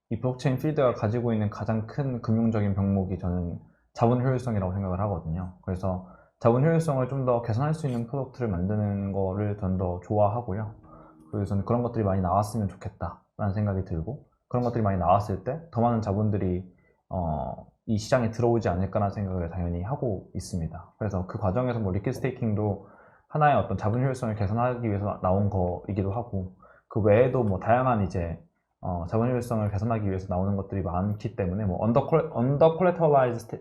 이 블록체인 필드가 가지고 있는 가장 큰 금융적인 병목이 저는 자본 효율성이라고 생각을 하거든요. 그래서 자본 효율성을 좀 더 개선할 수 있는 프로덕트를 만드는 거를 전 더 좋아하고요. 그래서 저는 그런 것들이 많이 나왔으면 좋겠다라는 생각이 들고, 그런 것들이 많이 나왔을 때 더 많은 자본들이 이 시장에 들어오지 않을까라는 생각을 당연히 하고 있습니다. 그래서 그 과정에서 뭐 리퀴드 스테이킹도 하나의 어떤 자본 효율성을 개선하기 위해서 나온 거이기도 하고, 그 외에도 뭐 다양한 이제 자본 효율성을 개선하기 위해서 나오는 것들이 많기 때문에, 뭐 언더 콜레터라이즈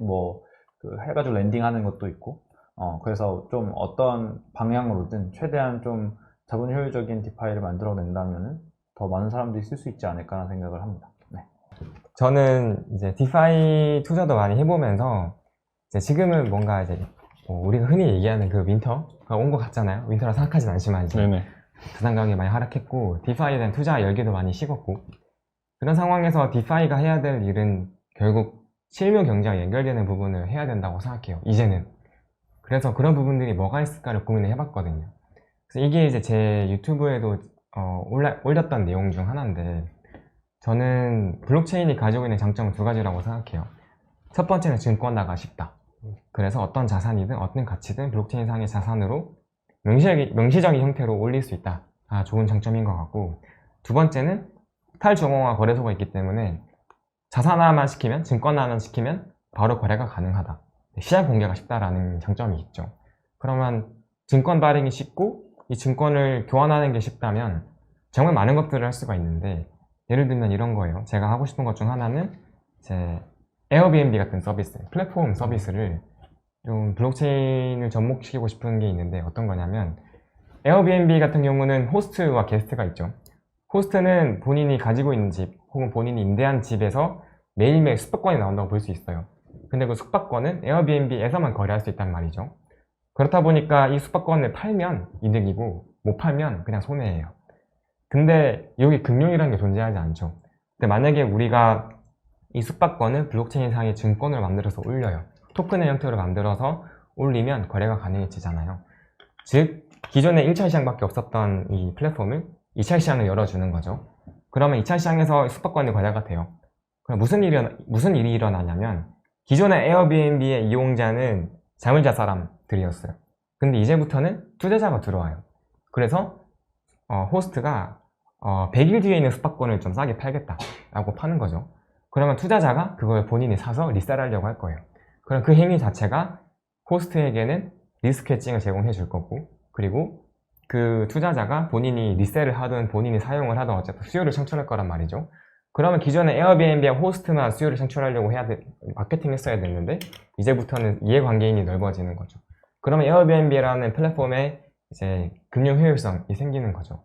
그 해가지고 랜딩하는 것도 있고, 그래서 좀 어떤 방향으로든 최대한 좀 자본 효율적인 디파이를 만들어낸다면은 더 많은 사람들이 쓸 수 있지 않을까라는 생각을 합니다. 네. 저는 이제 디파이 투자도 많이 해보면서 이제 지금은 뭔가 이제 우리가 흔히 얘기하는 그 윈터가 온 것 같잖아요. 윈터라 생각하진 않지만 이제 네네. 부산 가격이 많이 하락했고 디파이에 대한 투자 열기도 많이 식었고, 그런 상황에서 디파이가 해야 될 일은 결국 실무 경제와 연결되는 부분을 해야 된다고 생각해요, 이제는. 그래서 그런 부분들이 뭐가 있을까를 고민을 해봤거든요. 그래서 이게 이제 제 유튜브에도 올렸던 내용 중 하나인데, 저는 블록체인이 가지고 있는 장점은 두 가지라고 생각해요. 첫 번째는 증권화가 쉽다. 그래서 어떤 자산이든 어떤 가치든 블록체인 상의 자산으로 명시적인 형태로 올릴 수 있다. 좋은 장점인 것 같고, 두 번째는 탈중앙화 거래소가 있기 때문에 자산화만 시키면, 증권화만 시키면 바로 거래가 가능하다. 시장 공개가 쉽다라는 장점이 있죠. 그러면 증권 발행이 쉽고 이 증권을 교환하는 게 쉽다면 정말 많은 것들을 할 수가 있는데, 예를 들면 이런 거예요. 제가 하고 싶은 것 중 하나는 제 에어비앤비 같은 서비스, 플랫폼 서비스를 좀 블록체인을 접목시키고 싶은 게 있는데, 어떤 거냐면 에어비앤비 같은 경우는 호스트와 게스트가 있죠. 호스트는 본인이 가지고 있는 집 혹은 본인이 임대한 집에서 매일매일 숙박권이 나온다고 볼 수 있어요. 근데 그 숙박권은 에어비앤비에서만 거래할 수 있단 말이죠. 그렇다 보니까 이 숙박권을 팔면 이득이고 못 팔면 그냥 손해예요. 근데 여기 금융이라는 게 존재하지 않죠. 근데 만약에 우리가 이 숙박권을 블록체인상의 증권을 만들어서 올려요. 토큰의 형태로 만들어서 올리면 거래가 가능해지잖아요. 즉 기존에 1차 시장밖에 없었던 이 플랫폼을 2차 시장을 열어주는 거죠. 그러면 2차 시장에서 숙박권이 거래가 돼요. 그럼 무슨 일이 일어나냐면, 기존의 에어비앤비의 이용자는 자물자 사람들이었어요. 근데 이제부터는 투자자가 들어와요. 그래서 호스트가 100일 뒤에 있는 숙박권을 좀 싸게 팔겠다라고 파는 거죠. 그러면 투자자가 그걸 본인이 사서 리셀하려고 할 거예요. 그럼 그 행위 자체가 호스트에게는 리스크 해칭을 제공해 줄 거고, 그리고 그 투자자가 본인이 리셀을 하든 본인이 사용을 하든 어쨌든 수요를 창출할 거란 말이죠. 그러면 기존에 에어비앤비와 호스트만 수요를 창출하려고 마케팅 했어야 됐는데, 이제부터는 이해관계인이 넓어지는 거죠. 그러면 에어비앤비라는 플랫폼에 이제 금융 효율성이 생기는 거죠.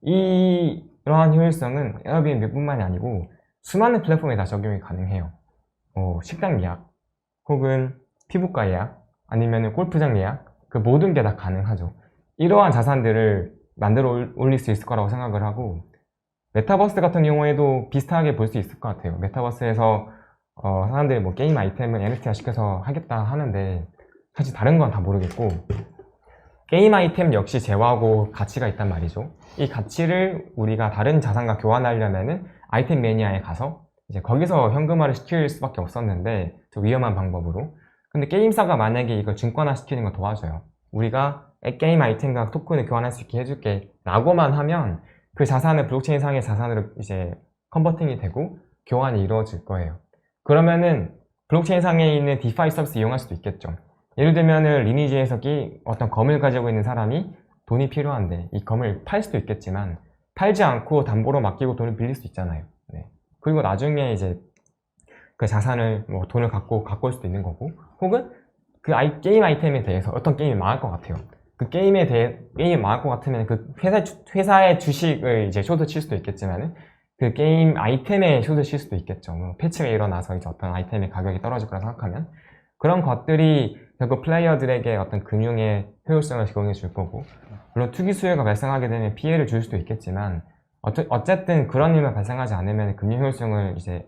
이러한 효율성은 에어비앤비뿐만이 아니고 수많은 플랫폼에 다 적용이 가능해요. 식당 예약, 혹은 피부과 예약, 아니면 골프장 예약, 그 모든 게 다 가능하죠. 이러한 자산들을 만들어 올릴 수 있을 거라고 생각을 하고, 메타버스 같은 경우에도 비슷하게 볼 수 있을 것 같아요. 메타버스에서 사람들이 뭐 게임 아이템을 NFT화 시켜서 하겠다 하는데, 사실 다른 건 다 모르겠고, 게임 아이템 역시 재화하고 가치가 있단 말이죠. 이 가치를 우리가 다른 자산과 교환하려면은 아이템 매니아에 가서 이제 거기서 현금화를 시킬 수밖에 없었는데, 저 위험한 방법으로. 근데 게임사가 만약에 이걸 증권화 시키는 걸 도와줘요. 우리가 게임 아이템과 토큰을 교환할 수 있게 해줄게 라고만 하면 그 자산은 블록체인 상의 자산으로 이제 컨버팅이 되고 교환이 이루어질 거예요. 그러면은 블록체인 상에 있는 디파이 서비스 이용할 수도 있겠죠. 예를 들면은 리니지에서 어떤 검을 가지고 있는 사람이 돈이 필요한데 이 검을 팔 수도 있겠지만 팔지 않고 담보로 맡기고 돈을 빌릴 수 있잖아요. 네. 그리고 나중에 이제 그 자산을 뭐 돈을 갖고 올 수도 있는 거고, 혹은 그 게임 아이템에 대해서 어떤 게임이 망할 것 같아요. 그 게임이 망할 것 같으면 그 회사의 주식을 이제 숏을 칠 수도 있겠지만은 그 게임 아이템에 숏을 칠 수도 있겠죠. 뭐 패치가 일어나서 이제 어떤 아이템의 가격이 떨어질 거라 생각하면 그런 것들이 결국 플레이어들에게 어떤 금융의 효율성을 제공해 줄 거고, 물론 투기 수요가 발생하게 되면 피해를 줄 수도 있겠지만 어쨌든 그런 일만 발생하지 않으면 금융 효율성을 이제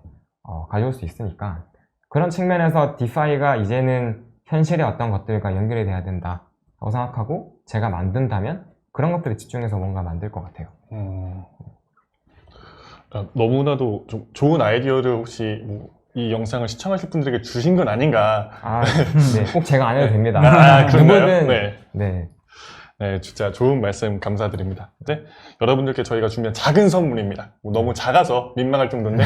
가져올 수 있으니까, 그런 측면에서 디파이가 이제는 현실의 어떤 것들과 연결이 돼야 된다고 생각하고, 제가 만든다면 그런 것들에 집중해서 뭔가 만들 것 같아요. 너무나도 좀 좋은 아이디어를 혹시 뭐 이 영상을 시청하실 분들에게 주신 건 아닌가. 네, 꼭 제가 안 해도 됩니다. 그런가요? 누구든 네. 네, 진짜 좋은 말씀 감사드립니다. 네, 여러분들께 저희가 준비한 작은 선물입니다. 뭐 너무 작아서 민망할 정도인데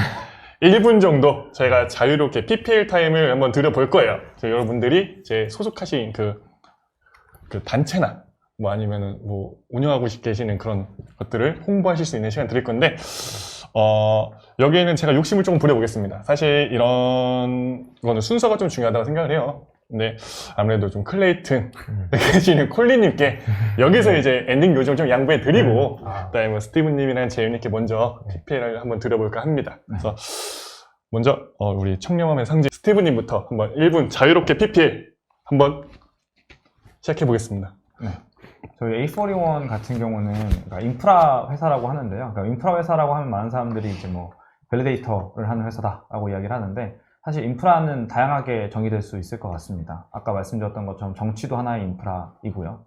1분 정도 저희가 자유롭게 PPL 타임을 한번 드려볼 거예요. 여러분들이 이제 소속하신 그 단체나 뭐 아니면은 뭐 운영하고 계시는 그런 것들을 홍보하실 수 있는 시간 드릴 건데, 여기에는 제가 욕심을 좀 부려보겠습니다. 사실 이런 거는 순서가 좀 중요하다고 생각을 해요. 근데 아무래도 좀 클레이튼 계시는 콜리님께 여기서 이제 엔딩 요정 좀 양보해 드리고, 그다음에 뭐 스티브님이랑 재윤님께 먼저 PPL을 한번 드려볼까 합니다. 그래서 먼저 우리 청렴함의 상징 스티브님부터 한번 1분 자유롭게 PPL 한번 시작해 보겠습니다. 네. 저희 A41 같은 경우는 그러니까 인프라 회사라고 하는데요. 그러니까 인프라 회사라고 하면 많은 사람들이 이제 뭐 밸리데이터를 하는 회사다라고 이야기를 하는데, 사실 인프라는 다양하게 정의될 수 있을 것 같습니다. 아까 말씀드렸던 것처럼 정치도 하나의 인프라이고요.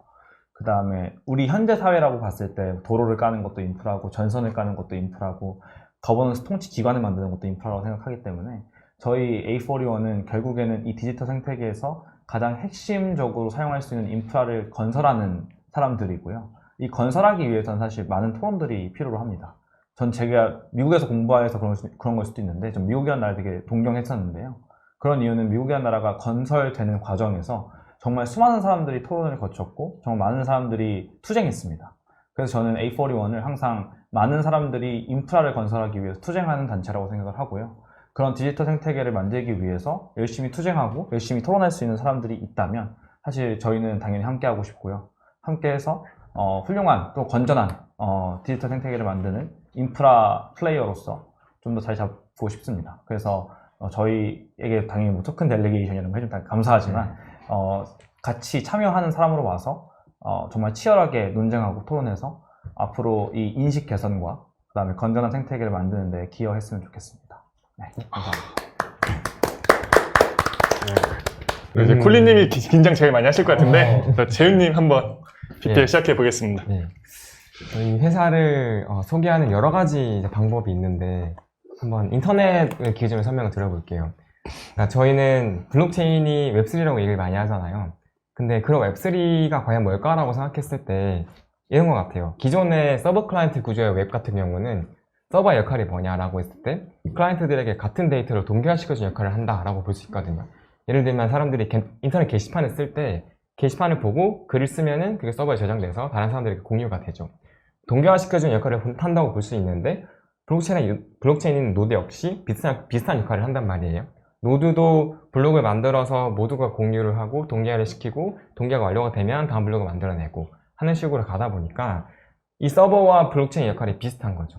그 다음에 우리 현대 사회라고 봤을 때 도로를 까는 것도 인프라고, 전선을 까는 것도 인프라고, 거버넌스 통치 기관을 만드는 것도 인프라라고 생각하기 때문에 저희 A41은 결국에는 이 디지털 생태계에서 가장 핵심적으로 사용할 수 있는 인프라를 건설하는 사람들이고요. 이 건설하기 위해서는 사실 많은 토론들이 필요로 합니다. 전 제가 미국에서 공부해서 그런 걸 수도 있는데, 전 미국이라는 나라를 되게 동경했었는데요. 그런 이유는 미국이라는 나라가 건설되는 과정에서 정말 수많은 사람들이 토론을 거쳤고 정말 많은 사람들이 투쟁했습니다. 그래서 저는 A41을 항상 많은 사람들이 인프라를 건설하기 위해서 투쟁하는 단체라고 생각을 하고요. 그런 디지털 생태계를 만들기 위해서 열심히 투쟁하고 열심히 토론할 수 있는 사람들이 있다면 사실 저희는 당연히 함께하고 싶고요. 함께해서 훌륭한 또 건전한 디지털 생태계를 만드는 인프라 플레이어로서 좀 더 자리 잡고 싶습니다. 그래서 저희에게 당연히 뭐 토큰 델리게이션이라는 거 해주면 감사하지만 같이 참여하는 사람으로 와서 정말 치열하게 논쟁하고 토론해서 앞으로 이 인식 개선과 그 다음에 건전한 생태계를 만드는 데 기여했으면 좋겠습니다. 네, 감사합니다. 이제 콜리님이 긴장 제일 많이 하실 것 같은데, 재윤님 한번 PPL 시작해 보겠습니다. 네. 저희 회사를 소개하는 여러 가지 이제 방법이 있는데 한번 인터넷을 기준으로 설명을 드려볼게요. 그러니까 저희는 블록체인이 웹3라고 얘기를 많이 하잖아요. 근데 그런 웹3가 과연 뭘까라고 생각했을 때 이런 것 같아요. 기존의 서버 클라이언트 구조의 웹 같은 경우는 서버의 역할이 뭐냐라고 했을 때 클라이언트들에게 같은 데이터를 동기화시켜주는 역할을 한다라고 볼 수 있거든요. 예를 들면 사람들이 인터넷 게시판을 쓸 때 게시판을 보고 글을 쓰면은 그게 서버에 저장돼서 다른 사람들에게 공유가 되죠. 동기화시켜주는 역할을 한다고 볼 수 있는데, 블록체인인 노드 역시 비슷한 역할을 한단 말이에요. 노드도 블록을 만들어서 모두가 공유를 하고 동기화를 시키고, 동기화가 완료가 되면 다음 블록을 만들어내고 하는 식으로 가다 보니까 이 서버와 블록체인 역할이 비슷한 거죠.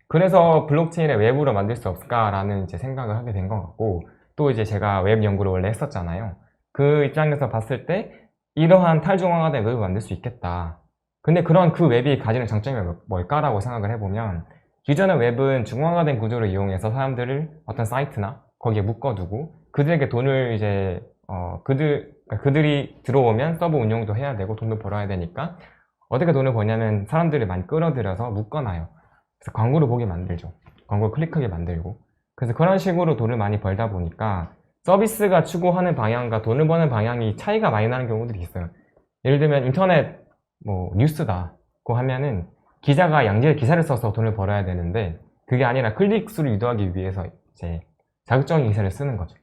그래서 블록체인을 웹으로 만들 수 없을까라는 이제 생각을 하게 된 것 같고, 또 이제 제가 웹 연구를 원래 했었잖아요. 그 입장에서 봤을 때 이러한 탈중앙화된 웹을 만들 수 있겠다. 근데 그런 그 웹이 가지는 장점이 뭘까라고 생각을 해보면, 기존의 웹은 중앙화된 구조를 이용해서 사람들을 어떤 사이트나 거기에 묶어두고 그들에게 돈을 이제 그들이 들어오면 서버 운영도 해야 되고 돈도 벌어야 되니까 어떻게 돈을 버냐면 사람들을 많이 끌어들여서 묶어놔요. 그래서 광고를 보게 만들죠. 광고를 클릭하게 만들고. 그래서 그런 식으로 돈을 많이 벌다 보니까 서비스가 추구하는 방향과 돈을 버는 방향이 차이가 많이 나는 경우들이 있어요. 예를 들면 인터넷 뭐 뉴스다고 하면은 기자가 양질의 기사를 써서 돈을 벌어야 되는데 그게 아니라 클릭 수를 유도하기 위해서 이제 자극적인 기사를 쓰는 거죠.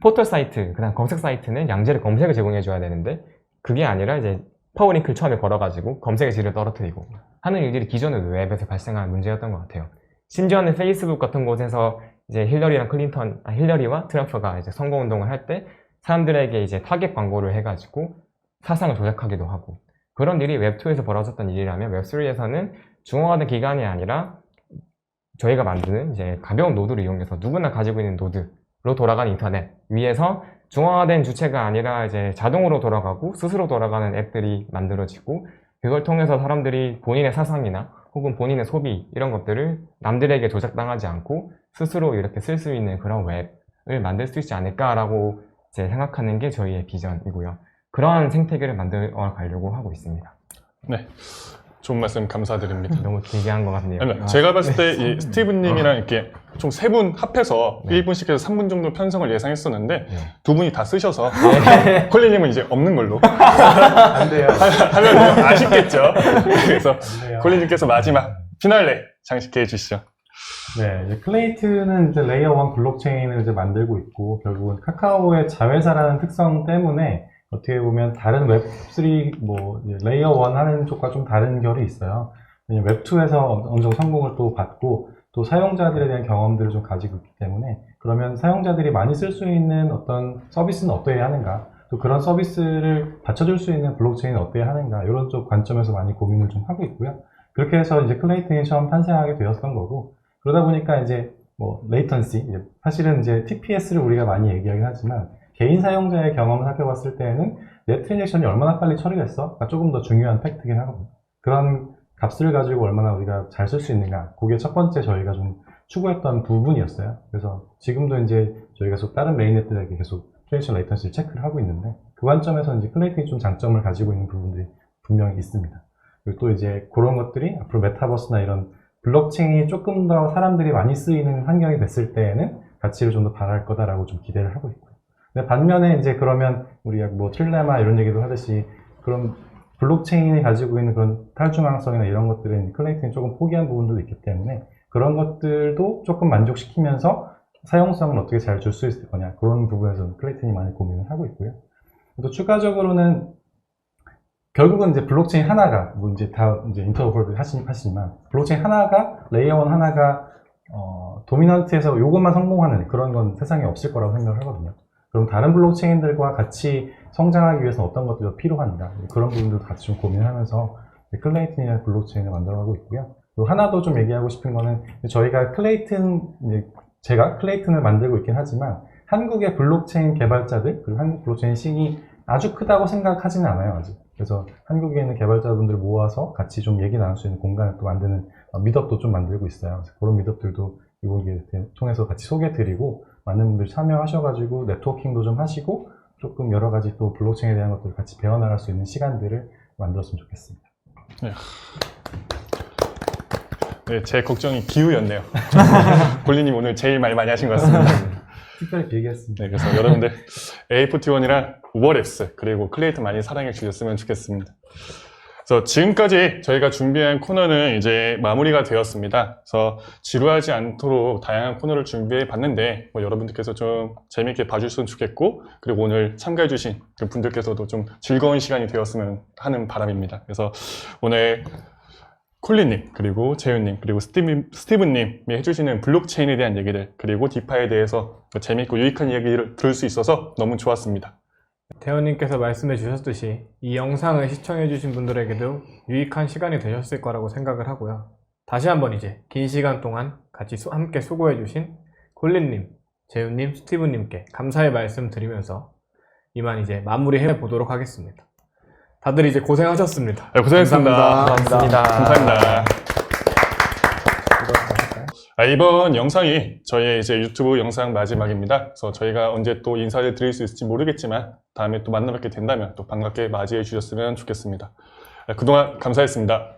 포털 사이트, 그다음 검색 사이트는 양질의 검색을 제공해 줘야 되는데 그게 아니라 이제 파워링크를 처음에 걸어가지고 검색의 질을 떨어뜨리고 하는 일들이 기존의 웹에서 발생한 문제였던 것 같아요. 심지어는 페이스북 같은 곳에서 이제 힐러리와 트럼프가 이제 선거운동을 할 때 사람들에게 이제 타겟 광고를 해가지고 사상을 조작하기도 하고 그런 일이 웹2에서 벌어졌던 일이라면 웹3에서는 중앙화된 기관이 아니라 저희가 만드는 이제 가벼운 노드를 이용해서 누구나 가지고 있는 노드로 돌아가는 인터넷 위에서 중앙화된 주체가 아니라 이제 자동으로 돌아가고 스스로 돌아가는 앱들이 만들어지고 그걸 통해서 사람들이 본인의 사상이나 혹은 본인의 소비 이런 것들을 남들에게 조작당하지 않고 스스로 이렇게 쓸 수 있는 그런 웹을 만들 수 있지 않을까라고 이제 생각하는 게 저희의 비전이고요. 그런 생태계를 만들어 가려고 하고 있습니다. 네, 좋은 말씀 감사드립니다. 너무 길게 한 것 같네요. 아니, 제가 봤을 때 이 스티브님이랑 이렇게 총 3분 합해서 1분씩 해서 3분 정도 편성을 예상했었는데 두 분이 다 쓰셔서 콜린님은 이제 없는 걸로 안 돼요. 하면 아쉽겠죠. 그래서 안 돼요. 콜린님께서 마지막 피날레 장식해 주시죠. 네, 이제 클레이트는 이제 레이어 1 블록체인을 이제 만들고 있고, 결국은 카카오의 자회사라는 특성 때문에 어떻게 보면 다른 웹3, 레이어 1 하는 쪽과 좀 다른 결이 있어요. 왜냐면 웹2에서 어느 정도 성공을 또 받고, 또 사용자들에 대한 경험들을 좀 가지고 있기 때문에, 그러면 사용자들이 많이 쓸 수 있는 어떤 서비스는 어떠해야 하는가, 또 그런 서비스를 받쳐줄 수 있는 블록체인은 어떠해야 하는가, 이런 쪽 관점에서 많이 고민을 좀 하고 있고요. 그렇게 해서 이제 클레이튼이 처음 탄생하게 되었던 거고, 그러다 보니까 이제 레이턴시, 사실은 이제 TPS를 우리가 많이 얘기하긴 하지만 개인 사용자의 경험을 살펴봤을 때에는 내 트랜잭션이 얼마나 빨리 처리됐어가 조금 더 중요한 팩트긴 하거든요. 그런 값을 가지고 얼마나 우리가 잘 쓸 수 있는가, 그게 첫 번째 저희가 좀 추구했던 부분이었어요. 그래서 지금도 이제 저희가 계속 다른 메인넷들에게 계속 트랜잭션 레이턴시를 체크를 하고 있는데, 그 관점에서 이제 클레이튼이 좀 장점을 가지고 있는 부분들이 분명히 있습니다. 그리고 또 이제 그런 것들이 앞으로 메타버스나 이런 블록체인이 조금 더 사람들이 많이 쓰이는 환경이 됐을 때에는 가치를 좀 더 발휘할 거다라고 좀 기대를 하고 있고요. 근데 반면에 이제 그러면 우리가 트릴레마 이런 얘기도 하듯이 그런 블록체인이 가지고 있는 그런 탈중앙성이나 이런 것들은 클레이튼이 조금 포기한 부분도 있기 때문에 그런 것들도 조금 만족시키면서 사용성을 어떻게 잘 줄 수 있을 거냐, 그런 부분에서 클레이튼이 많이 고민을 하고 있고요. 또 추가적으로는 결국은 이제 블록체인 하나가, 이제 인터오퍼레이블 하시지만, 블록체인 하나가, 레이어 1 하나가, 도미넌트에서 요것만 성공하는 그런 건 세상에 없을 거라고 생각을 하거든요. 그럼 다른 블록체인들과 같이 성장하기 위해서 어떤 것들이 필요한가, 그런 부분들도 같이 좀 고민을 하면서 클레이튼이라는 블록체인을 만들어가고 있고요. 그리고 하나 더 좀 얘기하고 싶은 거는, 저희가 제가 클레이튼을 만들고 있긴 하지만, 한국의 블록체인 개발자들, 그리고 한국 블록체인 씬이 아주 크다고 생각하지는 않아요, 아직. 그래서 한국에 있는 개발자분들 모아서 같이 좀 얘기 나눌 수 있는 공간을 또 만드는 미덥도 좀 만들고 있어요. 그래서 그런 미덥들도 이번 통해서 같이 소개해드리고, 많은 분들 참여하셔가지고 네트워킹도 좀 하시고, 조금 여러 가지 또 블록체인에 대한 것들을 같이 배워나갈 수 있는 시간들을 만들었으면 좋겠습니다. 네, 제 걱정이 기후였네요. 골리님 오늘 제일 말 많이 하신 것 같습니다. 특별히 얘기했습니다. 네, 그래서 여러분들 A41이랑 우버랩스 그리고 클레이튼 많이 사랑해 주셨으면 좋겠습니다. 그래서 지금까지 저희가 준비한 코너는 이제 마무리가 되었습니다. 그래서 지루하지 않도록 다양한 코너를 준비해 봤는데 여러분들께서 좀 재밌게 봐주셨으면 좋겠고, 그리고 오늘 참가해 주신 그 분들께서도 좀 즐거운 시간이 되었으면 하는 바람입니다. 그래서 오늘 콜린님, 그리고 재윤님, 그리고 스티븐님이 해주시는 블록체인에 대한 얘기들, 그리고 디파이에 대해서 재밌고 유익한 얘기를 들을 수 있어서 너무 좋았습니다. 태원님께서 말씀해 주셨듯이 이 영상을 시청해 주신 분들에게도 유익한 시간이 되셨을 거라고 생각을 하고요. 다시 한번 이제 긴 시간 동안 같이 함께 수고해 주신 콜린님, 재윤님, 스티븐님께 감사의 말씀 드리면서 이만 이제 마무리해 보도록 하겠습니다. 다들 이제 고생하셨습니다. 네, 고생했습니다. 감사합니다. 감사합니다. 이번 영상이 저희의 이제 유튜브 영상 마지막입니다. 그래서 저희가 언제 또 인사를 드릴 수 있을지 모르겠지만 다음에 또 만나 뵙게 된다면 또 반갑게 맞이해 주셨으면 좋겠습니다. 그동안 감사했습니다.